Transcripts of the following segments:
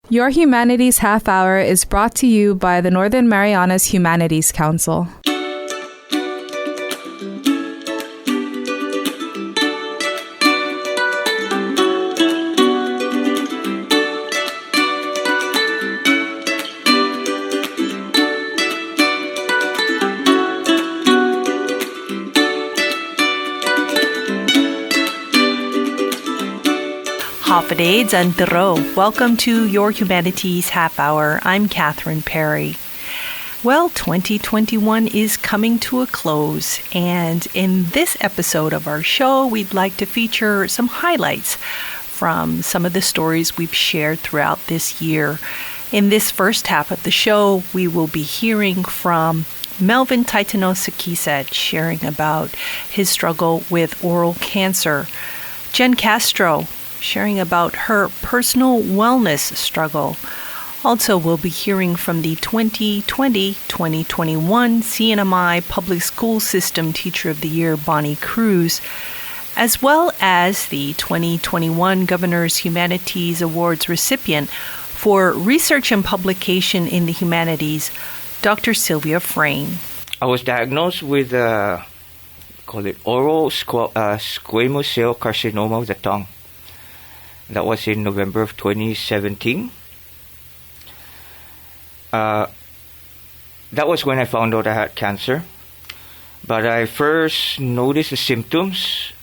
Your Humanities Half Hour is brought to you by the Northern Marianas Humanities Council. Hafidades and Dero. Welcome to Your Humanities Half Hour. I'm Catherine Perry. Well, 2021 is coming to a close, and in this episode of our show, we'd like to feature some highlights from some of the stories we've shared throughout this year. In this first half of the show, we will be hearing from Melvin Taitano-Sakisat sharing about his struggle with oral cancer. Jen Castro sharing about her personal wellness struggle. Also, we'll be hearing from the 2020-2021 CNMI Public School System Teacher of the Year, Bonnie Cruz, as well as the 2021 Governor's Humanities Awards recipient for research and publication in the humanities, Dr. Sylvia Frayne. I was diagnosed with oral squamous cell carcinoma of the tongue. That was in November of 2017. That was when I found out I had cancer. But I first noticed the symptoms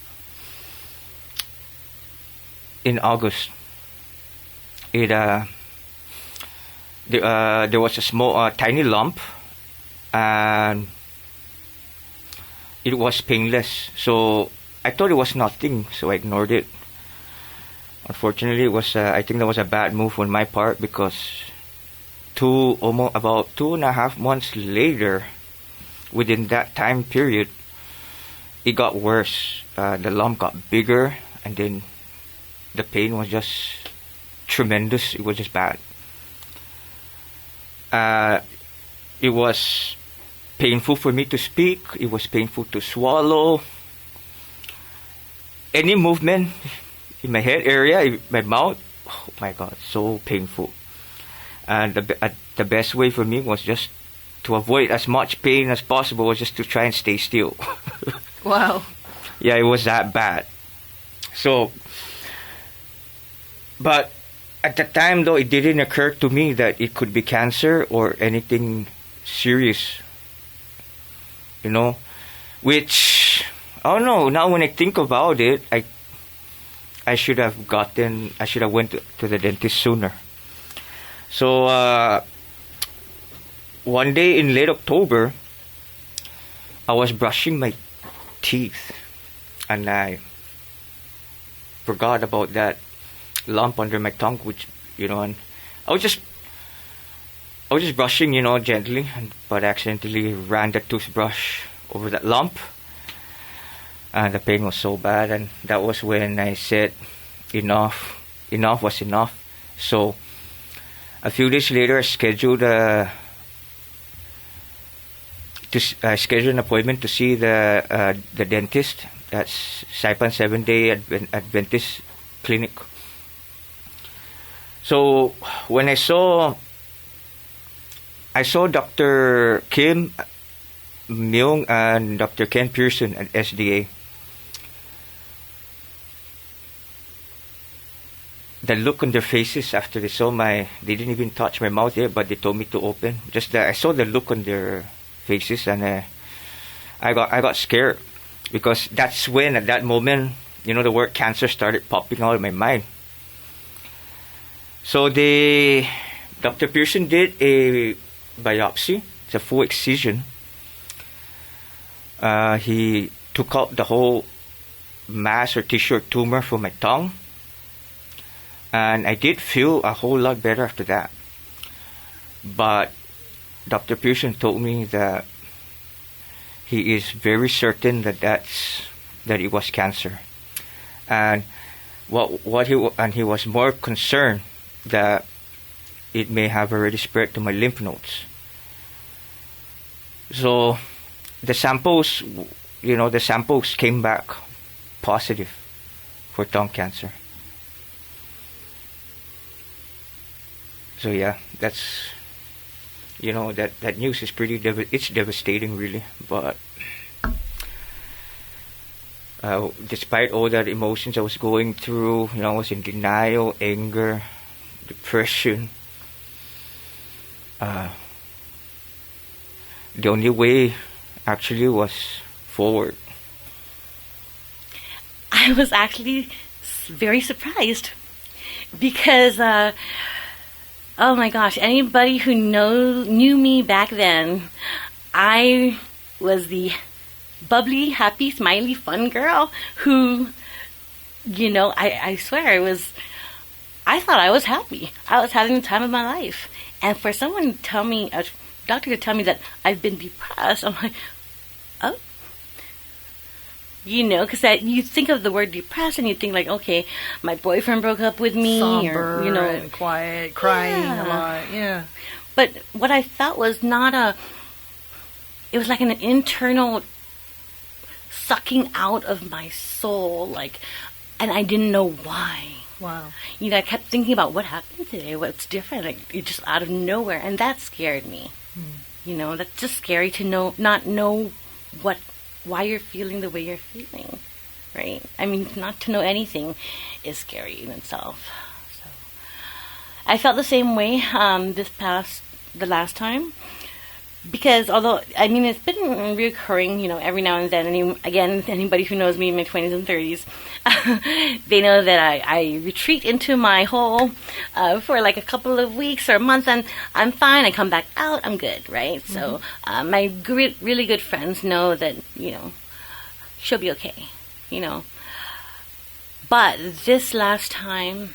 in August. There was a small, tiny lump, and it was painless. So I thought it was nothing, so I ignored it. Unfortunately, it was I think that was a bad move on my part, because about 2.5 months later, within that time period, it got worse. The lump got bigger, and then the pain was just tremendous. It was just bad. It was painful for me to speak. It was painful to swallow. Any movement in my head area, in my mouth, oh my God, so painful. And the best way for me was just to avoid as much pain as possible, was just to try and stay still. Wow. Yeah, it was that bad. So, but at the time though, it didn't occur to me that it could be cancer or anything serious. You know, which, I don't know, now when I think about it, I should have went to the dentist sooner. So one day in late October, I was brushing my teeth, and I forgot about that lump under my tongue, which, and I was just brushing, gently, but accidentally ran the toothbrush over that lump. And the pain was so bad, and that was when I said, enough was enough. So a few days later, I scheduled an appointment to see the dentist at Saipan 7-Day Adventist Clinic. So when I saw Dr. Kim Myung and Dr. Ken Pearson at SDA. The look on their faces after they saw they didn't even touch my mouth yet, but they told me to open. I saw the look on their faces, and I got scared, because that's when, at that moment, the word cancer started popping out of my mind. So Dr. Pearson did a biopsy. It's a full excision. He took out the whole mass or tissue or tumor from my tongue. And I did feel a whole lot better after that. But Dr. Pearson told me that he is very certain that it was cancer. And he was more concerned that it may have already spread to my lymph nodes. So the samples came back positive for tongue cancer. So yeah, that's that news is pretty it's devastating really. But despite all that emotions I was going through, I was in denial, anger, depression. Uh, the only way actually was forward. I was actually very surprised because, oh my gosh, anybody who knew me back then, I was the bubbly, happy, smiley, fun girl who, I swear I thought I was happy. I was having the time of my life. And for someone to tell me, a doctor to tell me that I've been depressed, I'm like, oh. Because you think of the word depressed and you think like, okay, my boyfriend broke up with me. Somber or, and quiet, crying a lot, yeah. But what I felt was it was like an internal sucking out of my soul, and I didn't know why. Wow. I kept thinking about what happened today, what's different, it just out of nowhere, and that scared me. That's just scary to not know why you're feeling the way you're feeling, right? I mean, not to know anything is scary in itself. So, I felt the same way the last time, because although, I mean, it's been reoccurring, every now and then. Anybody who knows me in my 20s and 30s, they know that I retreat into my hole for like a couple of weeks or a month, and I'm fine. I come back out, I'm good, right? Mm-hmm. So my really good friends know that, she'll be okay, But this last time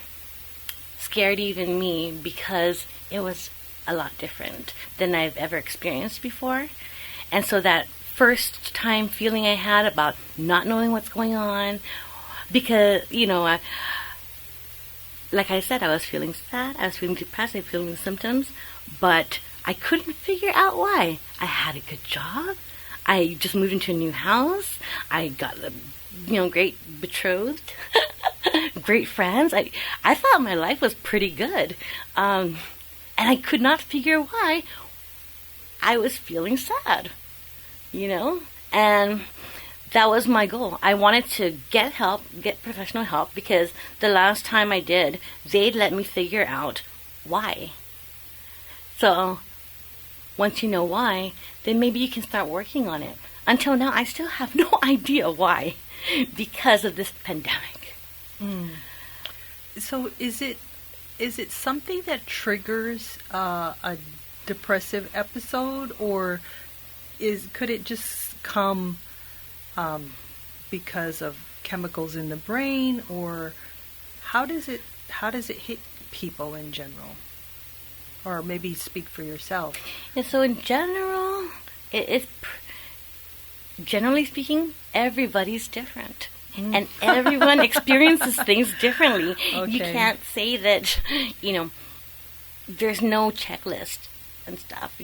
scared even me because it was a lot different than I've ever experienced before. And so that first time feeling I had about not knowing what's going on, because, like I said, I was feeling sad, I was feeling depressed, I was feeling the symptoms, but I couldn't figure out why. I had a good job. I just moved into a new house. I got a, great betrothed, great friends. I thought my life was pretty good. And I could not figure why I was feeling sad, and that was my goal. I wanted to get professional help, because the last time I did, they'd let me figure out why. So once you know why, then maybe you can start working on it. Until now, I still have no idea why, because of this pandemic. So is it something that triggers a depressive episode, or could it just come because of chemicals in the brain, or how does it hit people in general? Or maybe speak for yourself. And so in general, generally speaking, everybody's different. And everyone experiences things differently. Okay. You can't say that, there's no checklist and stuff.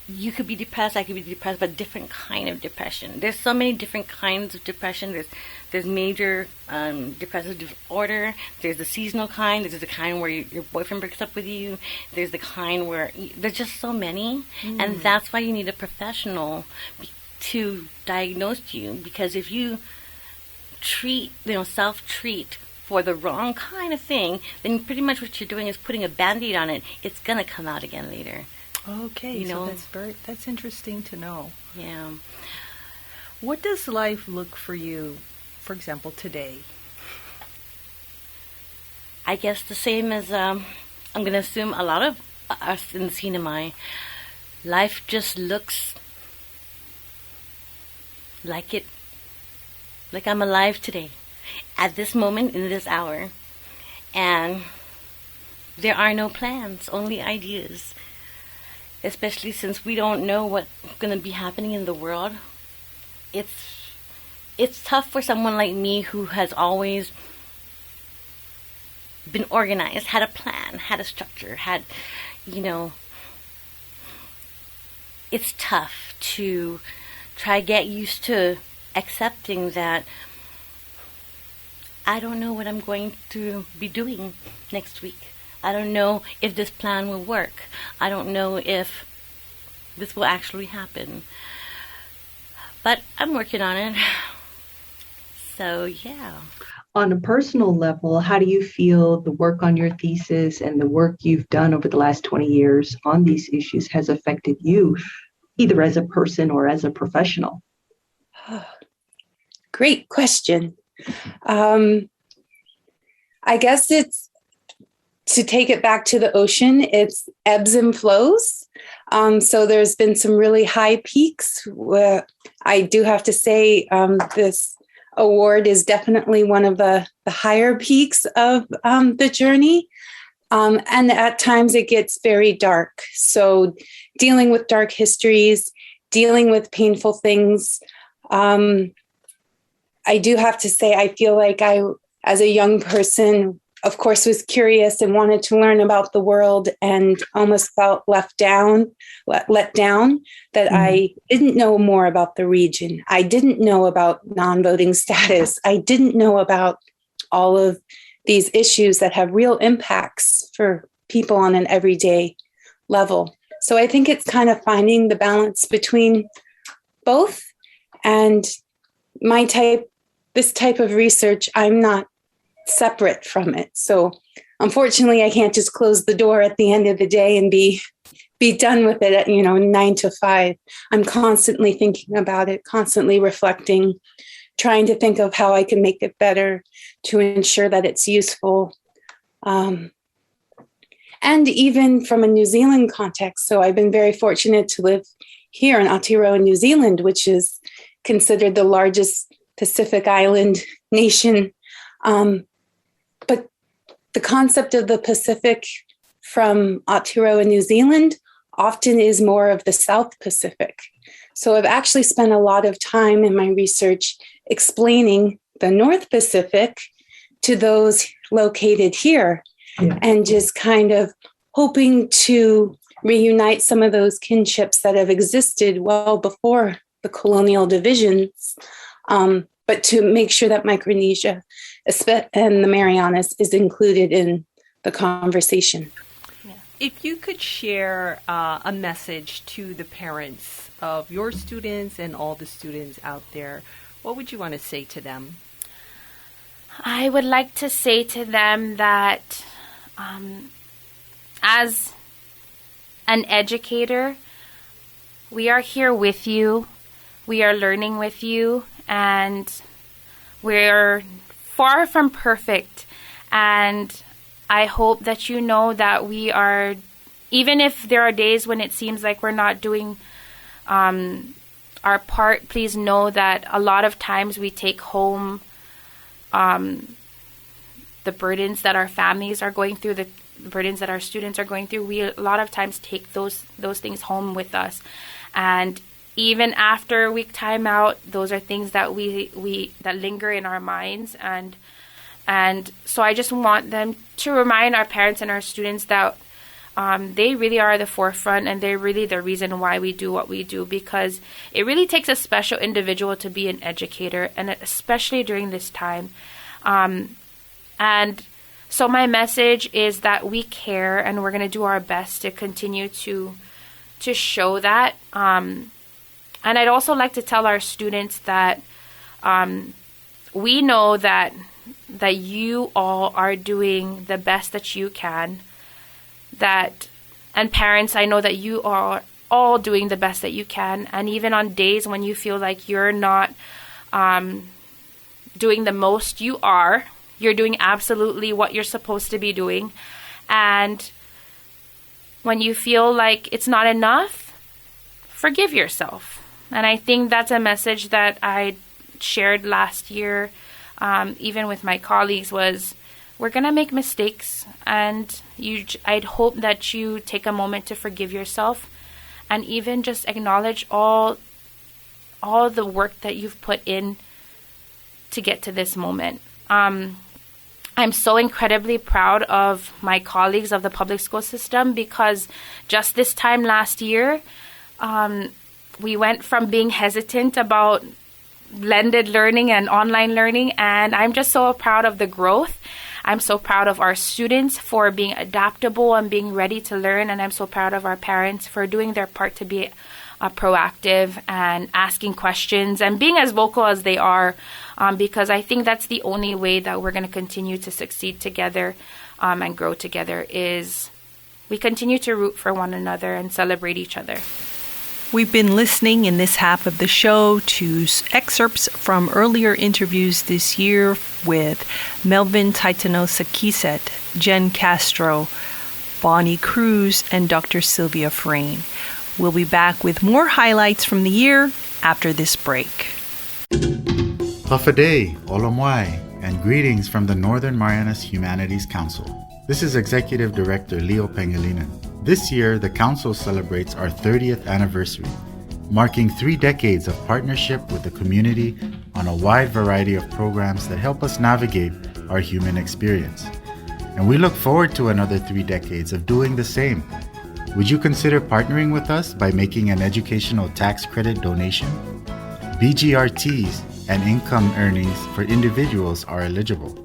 You could be depressed, I could be depressed, but different kind of depression. There's so many different kinds of depression. There's major depressive disorder. There's the seasonal kind. There's the kind where your boyfriend breaks up with you. There's the kind where there's just so many. And that's why you need a professional to diagnose you. Because if you self-treat for the wrong kind of thing, then pretty much what you're doing is putting a Band-Aid on it. It's going to come out again later. Okay, so that's interesting to know. Yeah. What does life look for you, for example, today? I guess the same as I'm going to assume a lot of us in the CNMI. Life just looks like I'm alive today, at this moment, in this hour. And there are no plans, only ideas. Especially since we don't know what's going to be happening in the world. It's tough for someone like me who has always been organized, had a plan, had a structure, it's tough to try to get used to accepting that I don't know what I'm going to be doing next week. I don't know if this plan will work. I don't know if this will actually happen. But I'm working on it. So, yeah. On a personal level, how do you feel the work on your thesis and the work you've done over the last 20 years on these issues has affected you, either as a person or as a professional? Great question. I guess it's, to take it back to the ocean, it's ebbs and flows. So there's been some really high peaks where I do have to say this award is definitely one of the higher peaks of the journey. And at times it gets very dark. So dealing with dark histories, dealing with painful things. I do have to say, I feel like I, as a young person, of course, was curious and wanted to learn about the world and almost felt let down that I didn't know more about the region. I didn't know about non-voting status. I didn't know about all of these issues that have real impacts for people on an everyday level. So I think it's kind of finding the balance between both. And this type of research, I'm not separate from it. So unfortunately, I can't just close the door at the end of the day and be done with it at 9 to 5. I'm constantly thinking about it, constantly reflecting, trying to think of how I can make it better to ensure that it's useful. And even from a New Zealand context. So I've been very fortunate to live here in Aotearoa, New Zealand, which is considered the largest Pacific island nation. But the concept of the Pacific from Aotearoa, New Zealand, often is more of the South Pacific. So I've actually spent a lot of time in my research explaining the North Pacific to those located here, and just kind of hoping to reunite some of those kinships that have existed well before the colonial divisions, but to make sure that Micronesia and the Marianas is included in the conversation. If you could share a message to the parents of your students and all the students out there, what would you want to say to them? I would like to say to them that as an educator, we are here with you. We are learning with you, and we're far from perfect. And I hope that you know that we are, even if there are days when it seems like we're not doing our part, please know that a lot of times we take home the burdens that our families are going through, the burdens that our students are going through. We a lot of times take those things home with us. And even after we time out, those are things that we that linger in our minds. And so I just want them to remind our parents and our students that they really are the forefront, and they're really the reason why we do what we do, because it really takes a special individual to be an educator, and especially during this time. And so my message is that we care, and we're going to do our best to continue to show that. And I'd also like to tell our students that we know that you all are doing the best that you can. And parents, I know that you are all doing the best that you can. And even on days when you feel like you're not doing the most, you are. You're doing absolutely what you're supposed to be doing. And when you feel like it's not enough, forgive yourself. And I think that's a message that I shared last year, even with my colleagues, was we're going to make mistakes, and I'd hope that you take a moment to forgive yourself and even just acknowledge all the work that you've put in to get to this moment. I'm so incredibly proud of my colleagues of the public school system, because just this time last year, we went from being hesitant about blended learning and online learning, and I'm just so proud of the growth. I'm so proud of our students for being adaptable and being ready to learn, and I'm so proud of our parents for doing their part to be proactive and asking questions and being as vocal as they are, because I think that's the only way that we're going to continue to succeed together and grow together, is we continue to root for one another and celebrate each other. We've been listening in this half of the show to excerpts from earlier interviews this year with Melvin Taitanosa-Kiset, Jen Castro, Bonnie Cruz, and Dr. Sylvia Frayne. We'll be back with more highlights from the year after this break. Hafaday, Olomwai, and greetings from the Northern Marianas Humanities Council. This is Executive Director Leo Pangilinan. This year, the Council celebrates our 30th anniversary, marking 3 decades of partnership with the community on a wide variety of programs that help us navigate our human experience. And we look forward to another 3 decades of doing the same. Would you consider partnering with us by making an educational tax credit donation? BGRTs and income earnings for individuals are eligible.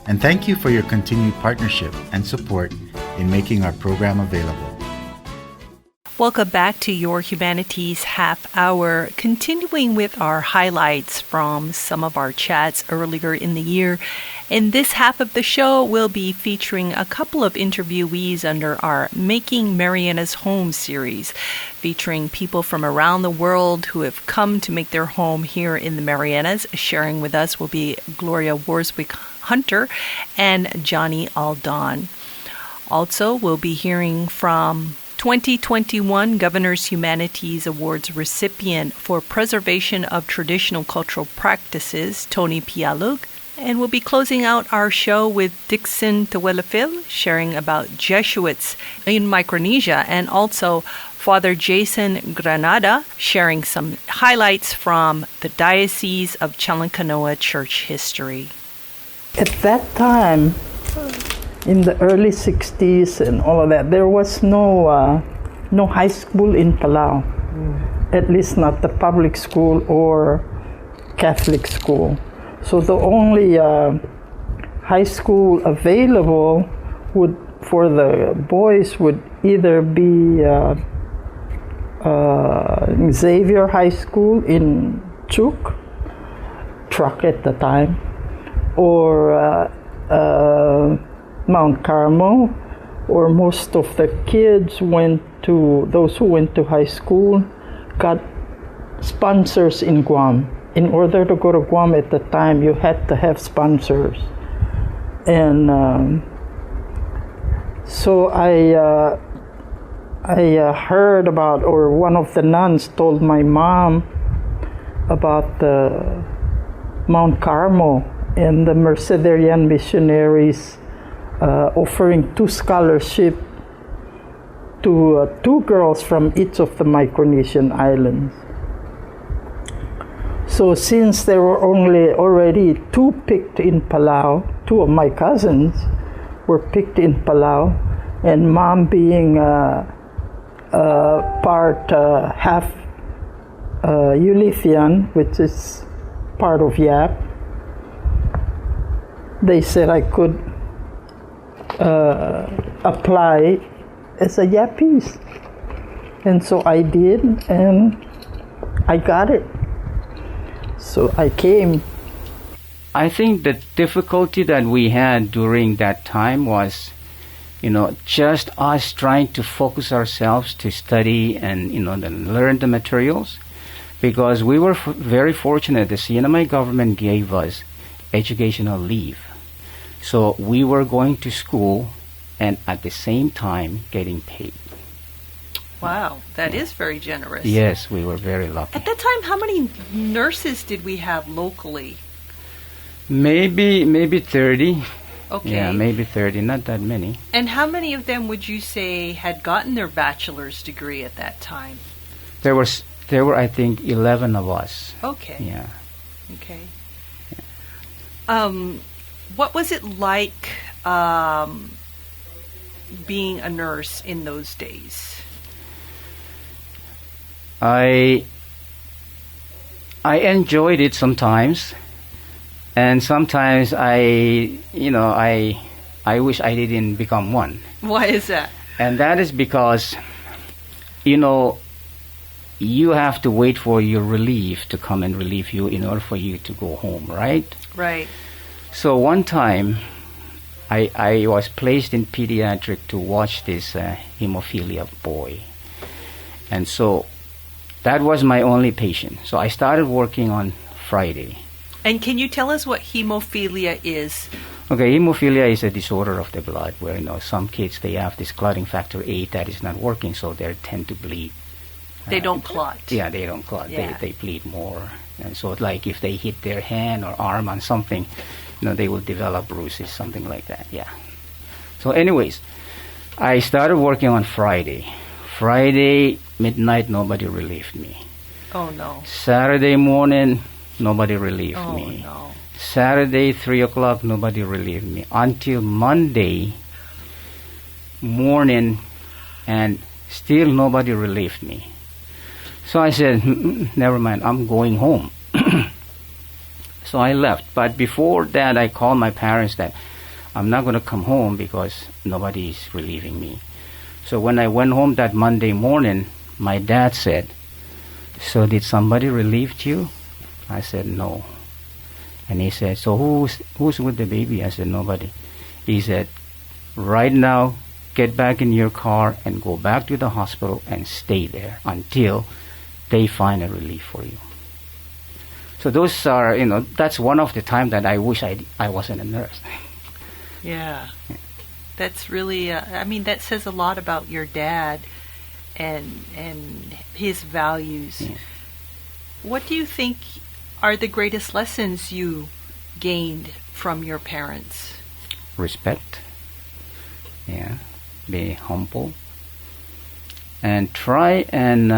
And thank you for your continued partnership and support in making our program available. Welcome back to Your Humanities Half Hour, continuing with our highlights from some of our chats earlier in the year. In this half of the show, we'll be featuring a couple of interviewees under our Making Marianas Home series, featuring people from around the world who have come to make their home here in the Marianas. Sharing with us will be Gloria Warswick Hunter and Johnny Aldon. Also, we'll be hearing from 2021 Governor's Humanities Awards recipient for preservation of traditional cultural practices, Tony Pialug. And we'll be closing out our show with Dixon Tewelefil, sharing about Jesuits in Micronesia, and also Father Jason Granada, sharing some highlights from the Diocese of Chalankanoa church history. At that time, in the early 60s and all of that, there was no high school in Palau, at least not the public school or Catholic school. So the only high school available for the boys would either be Xavier High School in Truck at the time, or Mount Carmel, or most of the kids those who went to high school got sponsors in Guam. In order to go to Guam at the time, you had to have sponsors. And so I heard about, or one of the nuns told my mom about the Mount Carmel and the Mercedarian missionaries offering 2 scholarships to 2 girls from each of the Micronesian islands. So since there were already 2 picked in Palau, 2 of my cousins were picked in Palau, and Mom being half Ulithian, which is part of Yap, they said I could apply as a Yapese. And so I did, and I got it. So I came. I think the difficulty that we had during that time was, just us trying to focus ourselves to study and, then learn the materials, because we were very fortunate. The CNMI government gave us educational leave. So we were going to school and at the same time getting paid. Wow, that is very generous. Yes, we were very lucky. At that time, how many nurses did we have locally? Maybe 30. Okay. Yeah, maybe 30, not that many. And how many of them would you say had gotten their bachelor's degree at that time? There were I think 11 of us. Okay. Yeah. Okay. Yeah. What was it like being a nurse in those days? I enjoyed it sometimes, And sometimes I wish I didn't become one. Why is that? And that is because, you have to wait for your relief to come and relieve you in order for you to go home, right? Right. So one time, I was placed in pediatric to watch this hemophilia boy. And so that was my only patient. So I started working on Friday. And can you tell us what hemophilia is? Okay, hemophilia is a disorder of the blood where, some kids, they have this clotting factor 8 that is not working, so they tend to bleed. They don't clot. Yeah, they don't clot. Yeah. They bleed more. And so like if they hit their hand or arm on something, they will develop bruises, something like that, yeah. So anyways, I started working on Friday. Friday, midnight, nobody relieved me. Oh, no. Saturday morning, nobody relieved me. Oh, no. Saturday, 3 o'clock, nobody relieved me. Until Monday morning, and still nobody relieved me. So I said, never mind, I'm going home. So I left. But before that, I called my parents that I'm not going to come home because nobody is relieving me. So when I went home that Monday morning, my dad said, so did somebody relieve you? I said, no. And he said, so who's with the baby? I said, nobody. He said, right now, get back in your car and go back to the hospital and stay there until they find a relief for you. So those are, that's one of the times that I wish I wasn't a nurse. Yeah. That's really, that says a lot about your dad and his values. Yeah. What do you think are the greatest lessons you gained from your parents? Respect. Yeah. Be humble. And try and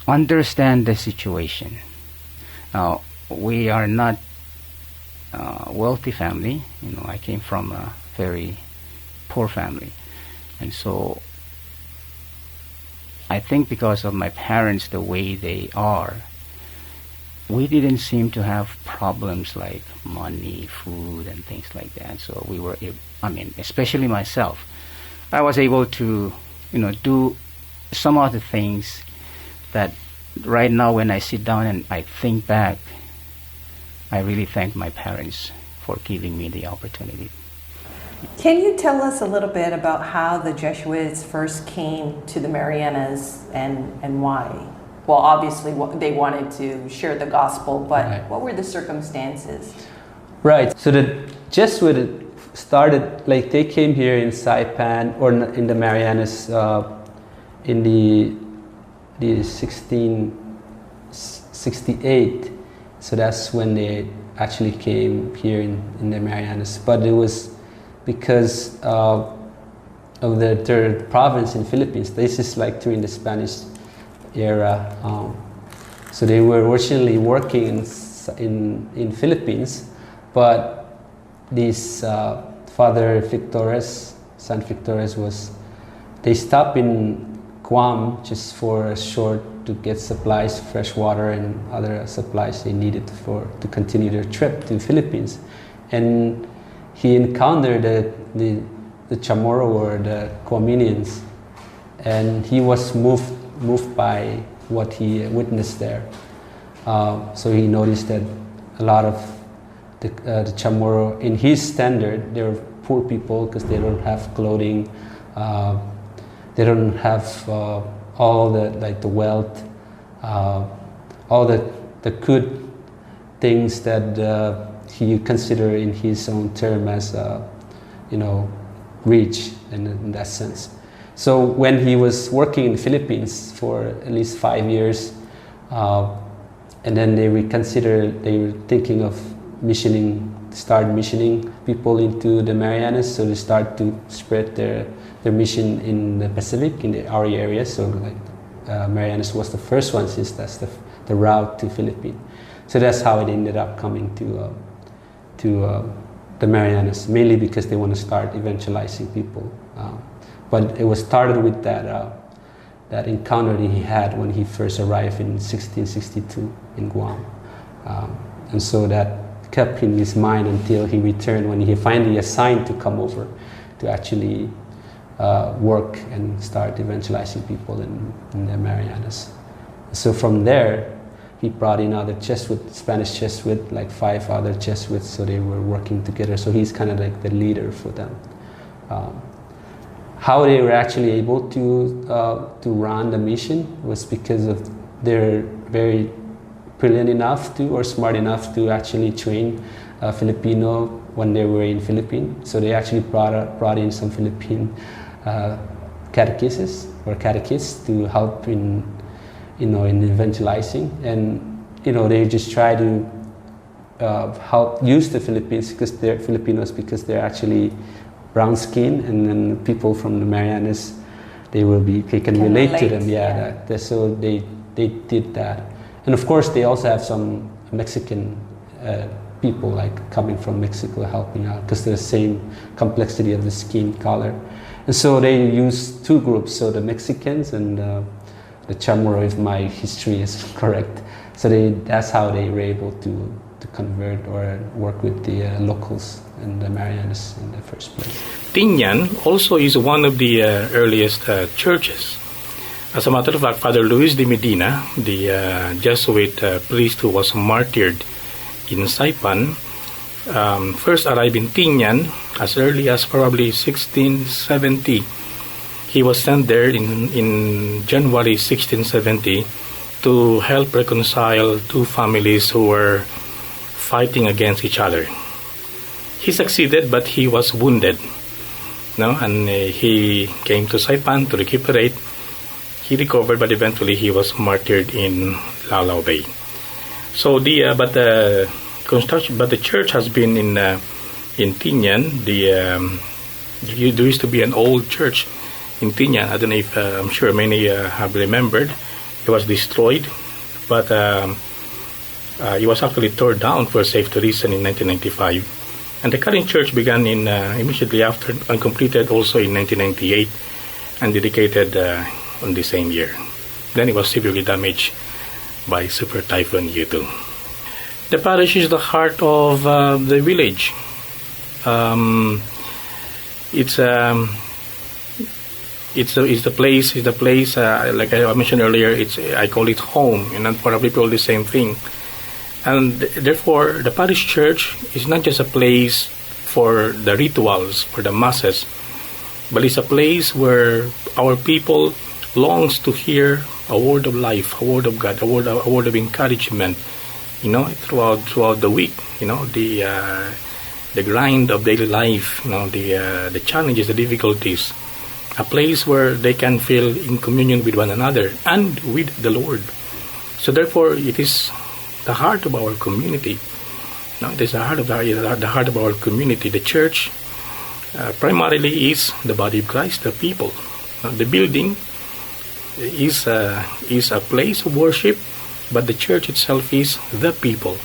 understand the situation. Now, we are not a wealthy family. I came from a very poor family. And so I think because of my parents, the way they are, we didn't seem to have problems like money, food, and things like that. So we were, especially myself, I was able to, do some of the things that right now when I sit down and I think back, I really thank my parents for giving me the opportunity. Can you tell us a little bit about how the Jesuits first came to the Marianas and why? Well, obviously they wanted to share the gospel, but Right. What were the circumstances? Right. So the Jesuit started, they came here in Saipan or in the Marianas in the 1668. So that's when they actually came here in the Marianas. But it was because of the third province in Philippines. This is during the Spanish era. So they were originally working in Philippines, but this Father Victores, San Victores they stopped in Guam just for a short to get supplies, fresh water and other supplies they needed to continue their trip to Philippines. And he encountered the Chamorro or the Guaminians, and he was moved by what he witnessed there. So he noticed that a lot of the Chamorro, in his standard, they're poor people because they don't have clothing, they don't have all the wealth, all the good things that he considered in his own term as rich in that sense. So when he was working in the Philippines for at least 5 years, and then they were thinking of start missioning people into the Marianas, so they start to spread their mission in the Pacific, in our area. So Marianas was the first one, since that's the route to Philippines. So that's how it ended up coming to the Marianas, mainly because they want to start evangelizing people. But it was started with that encounter that he had when he first arrived in 1662 in Guam. And so that kept in his mind until he returned, when he finally assigned to come over to actually work and start evangelizing people in the Marianas. So from there, he brought in other Jesuit, Spanish Jesuit, like 5 other Jesuits, so they were working together. So he's kind of like the leader for them. How they were actually able to run the mission was because of they're very brilliant enough to, or smart enough to actually train Filipino when they were in Philippines. So they actually brought in some Philippine catechists to help in evangelizing, and they just try to help use the Philippines because they're Filipinos, because they're actually brown skin, and then people from the Marianas, they can relate to them. So they did that, and of course they also have some Mexican people like coming from Mexico helping out because the same complexity of the skin color, and so they use 2 groups, so the Mexicans and the Chamorro, if my history is correct. So that's how they were able to convert or work with the locals and the Marianas in the first place. Tinian also is one of the earliest churches. As a matter of fact, Father Luis de Medina, the Jesuit priest who was martyred in Saipan, first arrived in Tinian as early as probably 1670. He was sent there in January 1670 to help reconcile 2 families who were fighting against each other. He succeeded, but he was wounded. And he came to Saipan to recuperate. He recovered, but eventually he was martyred in Lalao Bay. So the church has been in Tinian. There used to be an old church in Tinian. I don't know if I'm sure many have remembered. It was destroyed, but it was actually torn down for safety reason in 1995. And the current church began immediately after and completed also in 1998 and dedicated on the same year. Then it was severely damaged by Super Typhoon Yutu. The parish is the heart of the village. It's the place. Like I mentioned earlier, I call it home, and for other people the same thing. And therefore, the parish church is not just a place for the rituals, for the masses, but it's a place where our people longs to hear a word of life, a word of God, a word of encouragement, throughout the week. The grind of daily life, the challenges, the difficulties. A place where they can feel in communion with one another and with the Lord. So therefore, it is the heart of our community. It is the heart of our community. The church primarily is the body of Christ, the people. The building is a place of worship, but the church itself is the people.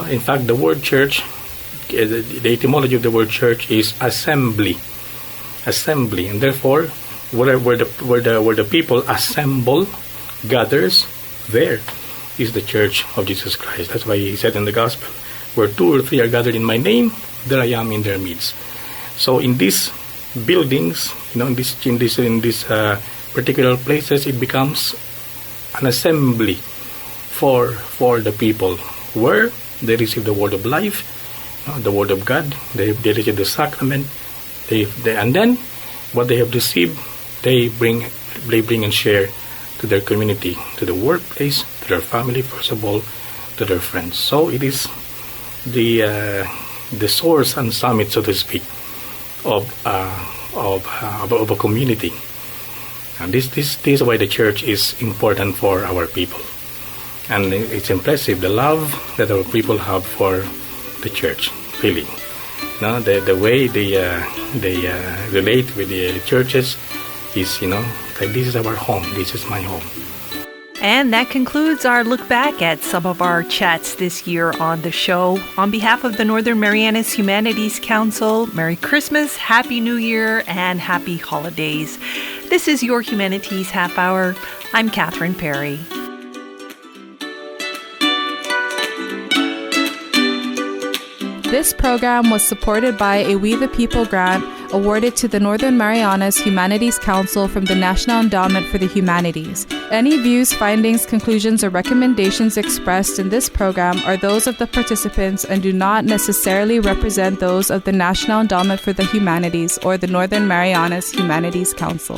In fact, the word church, the etymology of the word church is assembly, and therefore, where the people assemble, gathers, there is the church of Jesus Christ. That's why he said in the gospel, where 2 or 3 are gathered in my name, there I am in their midst. So in these buildings, in these particular places, it becomes an assembly for the people, where they receive the word of life, the word of God. They receive the sacrament. And then what they have received, they bring and share to their community, to the workplace, to their family, first of all, to their friends. So it is the source and summit, so to speak, of a community. And this is why the church is important for our people. And it's impressive, the love that our people have for the church, really. The way they relate with the churches is, like, this is our home, this is my home. And that concludes our look back at some of our chats this year on the show. On behalf of the Northern Marianas Humanities Council, Merry Christmas, Happy New Year, and Happy Holidays. This is your Humanities Half Hour. I'm Catherine Perry. This program was supported by a We the People grant awarded to the Northern Marianas Humanities Council from the National Endowment for the Humanities. Any views, findings, conclusions, or recommendations expressed in this program are those of the participants and do not necessarily represent those of the National Endowment for the Humanities or the Northern Marianas Humanities Council.